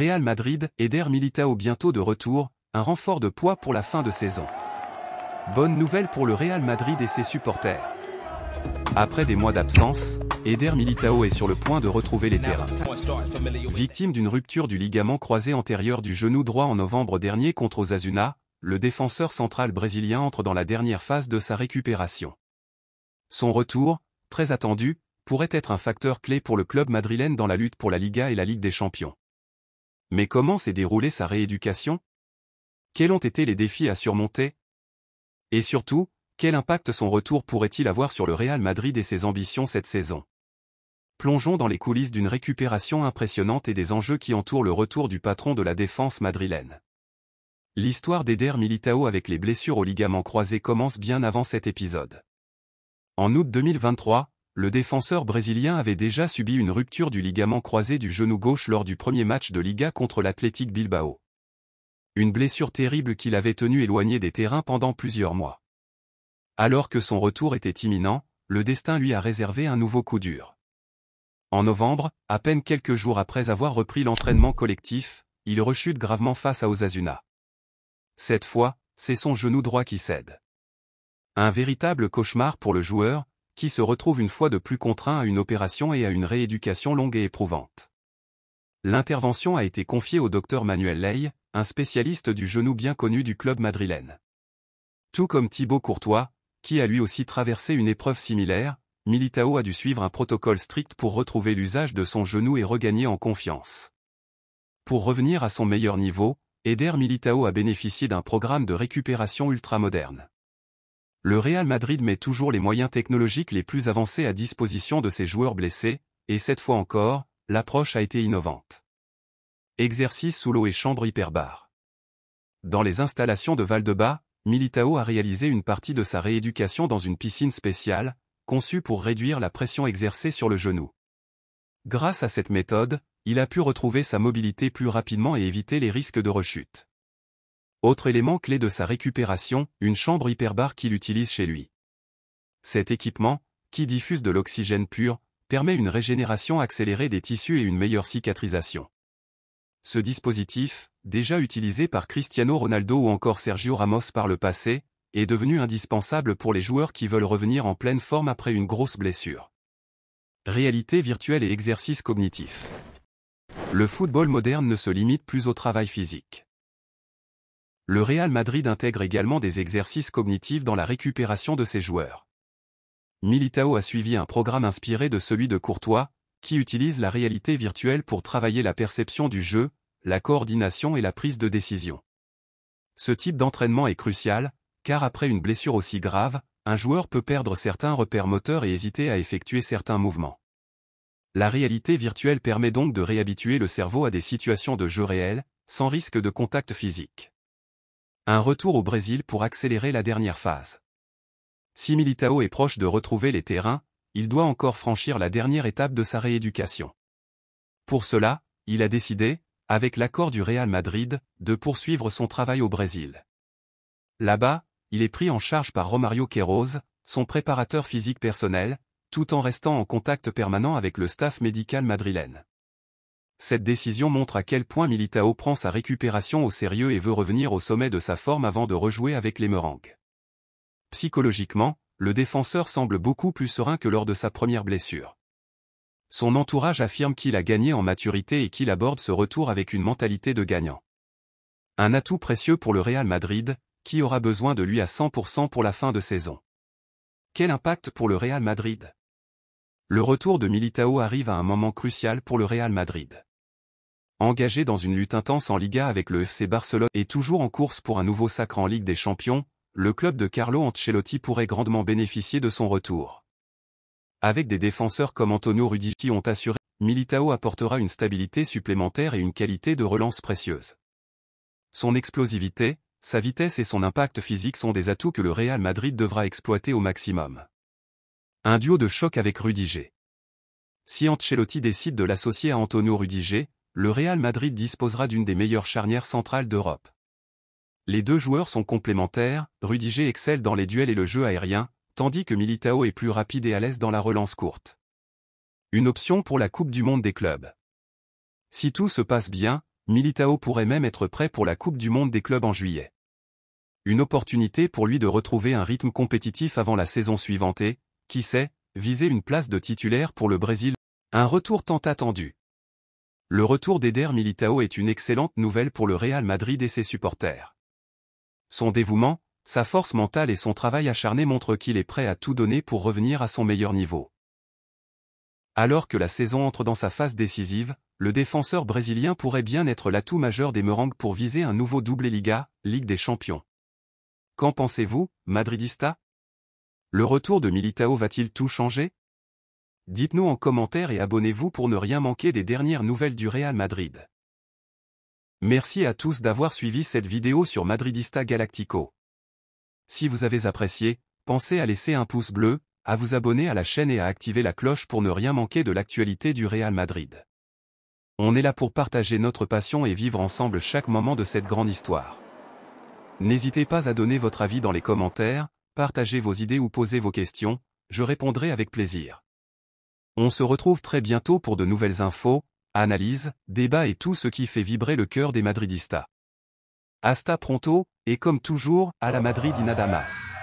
Real Madrid, Eder Militão bientôt de retour, un renfort de poids pour la fin de saison. Bonne nouvelle pour le Real Madrid et ses supporters. Après des mois d'absence, Eder Militão est sur le point de retrouver les terrains. Victime d'une rupture du ligament croisé antérieur du genou droit en novembre dernier contre Osasuna, le défenseur central brésilien entre dans la dernière phase de sa récupération. Son retour, très attendu, pourrait être un facteur clé pour le club madrilène dans la lutte pour la Liga et la Ligue des Champions. Mais comment s'est déroulée sa rééducation? Quels ont été les défis à surmonter? Et surtout, quel impact son retour pourrait-il avoir sur le Real Madrid et ses ambitions cette saison? Plongeons dans les coulisses d'une récupération impressionnante et des enjeux qui entourent le retour du patron de la défense madrilène. L'histoire d'Eder Militão avec les blessures au ligament croisé commence bien avant cet épisode. En août 2023, le défenseur brésilien avait déjà subi une rupture du ligament croisé du genou gauche lors du premier match de Liga contre l'Athletic Bilbao. Une blessure terrible qui l'avait tenu éloigné des terrains pendant plusieurs mois. Alors que son retour était imminent, le destin lui a réservé un nouveau coup dur. En novembre, à peine quelques jours après avoir repris l'entraînement collectif, il rechute gravement face à Osasuna. Cette fois, c'est son genou droit qui cède. Un véritable cauchemar pour le joueur, qui se retrouve une fois de plus contraint à une opération et à une rééducation longue et éprouvante. L'intervention a été confiée au docteur Manuel Ley, un spécialiste du genou bien connu du club madrilène. Tout comme Thibaut Courtois, qui a lui aussi traversé une épreuve similaire, Militão a dû suivre un protocole strict pour retrouver l'usage de son genou et regagner en confiance. Pour revenir à son meilleur niveau, Eder Militão a bénéficié d'un programme de récupération ultramoderne. Le Real Madrid met toujours les moyens technologiques les plus avancés à disposition de ses joueurs blessés, et cette fois encore, l'approche a été innovante. Exercice sous l'eau et chambre hyperbare. Dans les installations de Valdebebas, Militão a réalisé une partie de sa rééducation dans une piscine spéciale, conçue pour réduire la pression exercée sur le genou. Grâce à cette méthode, il a pu retrouver sa mobilité plus rapidement et éviter les risques de rechute. Autre élément clé de sa récupération, une chambre hyperbare qu'il utilise chez lui. Cet équipement, qui diffuse de l'oxygène pur, permet une régénération accélérée des tissus et une meilleure cicatrisation. Ce dispositif, déjà utilisé par Cristiano Ronaldo ou encore Sergio Ramos par le passé, est devenu indispensable pour les joueurs qui veulent revenir en pleine forme après une grosse blessure. Réalité virtuelle et exercice cognitif. Le football moderne ne se limite plus au travail physique. Le Real Madrid intègre également des exercices cognitifs dans la récupération de ses joueurs. Militão a suivi un programme inspiré de celui de Courtois, qui utilise la réalité virtuelle pour travailler la perception du jeu, la coordination et la prise de décision. Ce type d'entraînement est crucial, car après une blessure aussi grave, un joueur peut perdre certains repères moteurs et hésiter à effectuer certains mouvements. La réalité virtuelle permet donc de réhabituer le cerveau à des situations de jeu réel, sans risque de contact physique. Un retour au Brésil pour accélérer la dernière phase. Si Militão est proche de retrouver les terrains, il doit encore franchir la dernière étape de sa rééducation. Pour cela, il a décidé, avec l'accord du Real Madrid, de poursuivre son travail au Brésil. Là-bas, il est pris en charge par Romario Queiroz, son préparateur physique personnel, tout en restant en contact permanent avec le staff médical madrilène. Cette décision montre à quel point Militão prend sa récupération au sérieux et veut revenir au sommet de sa forme avant de rejouer avec les Merengues. Psychologiquement, le défenseur semble beaucoup plus serein que lors de sa première blessure. Son entourage affirme qu'il a gagné en maturité et qu'il aborde ce retour avec une mentalité de gagnant. Un atout précieux pour le Real Madrid, qui aura besoin de lui à 100% pour la fin de saison. Quel impact pour le Real Madrid? Le retour de Militão arrive à un moment crucial pour le Real Madrid. Engagé dans une lutte intense en Liga avec le FC Barcelone et toujours en course pour un nouveau sacre en Ligue des Champions, le club de Carlo Ancelotti pourrait grandement bénéficier de son retour. Avec des défenseurs comme Antonio Rudiger qui ont assuré, Militão apportera une stabilité supplémentaire et une qualité de relance précieuse. Son explosivité, sa vitesse et son impact physique sont des atouts que le Real Madrid devra exploiter au maximum. Un duo de choc avec Rudiger. Si Ancelotti décide de l'associer à Antonio Rudiger, le Real Madrid disposera d'une des meilleures charnières centrales d'Europe. Les deux joueurs sont complémentaires, Rudiger excelle dans les duels et le jeu aérien, tandis que Militão est plus rapide et à l'aise dans la relance courte. Une option pour la Coupe du Monde des clubs. Si tout se passe bien, Militao pourrait même être prêt pour la Coupe du Monde des clubs en juillet. Une opportunité pour lui de retrouver un rythme compétitif avant la saison suivante et, qui sait, viser une place de titulaire pour le Brésil. Un retour tant attendu. Le retour d'Éder Militao est une excellente nouvelle pour le Real Madrid et ses supporters. Son dévouement, sa force mentale et son travail acharné montrent qu'il est prêt à tout donner pour revenir à son meilleur niveau. Alors que la saison entre dans sa phase décisive, le défenseur brésilien pourrait bien être l'atout majeur des Merengues pour viser un nouveau doublé Liga, Ligue des Champions. Qu'en pensez-vous, madridista? Le retour de Militao va-t-il tout changer? Dites-nous en commentaire et abonnez-vous pour ne rien manquer des dernières nouvelles du Real Madrid. Merci à tous d'avoir suivi cette vidéo sur Madridista Galactico. Si vous avez apprécié, pensez à laisser un pouce bleu, à vous abonner à la chaîne et à activer la cloche pour ne rien manquer de l'actualité du Real Madrid. On est là pour partager notre passion et vivre ensemble chaque moment de cette grande histoire. N'hésitez pas à donner votre avis dans les commentaires, partagez vos idées ou posez vos questions, je répondrai avec plaisir. On se retrouve très bientôt pour de nouvelles infos, analyses, débats et tout ce qui fait vibrer le cœur des madridistas. Hasta pronto, et comme toujours, à la Madrid y nada más.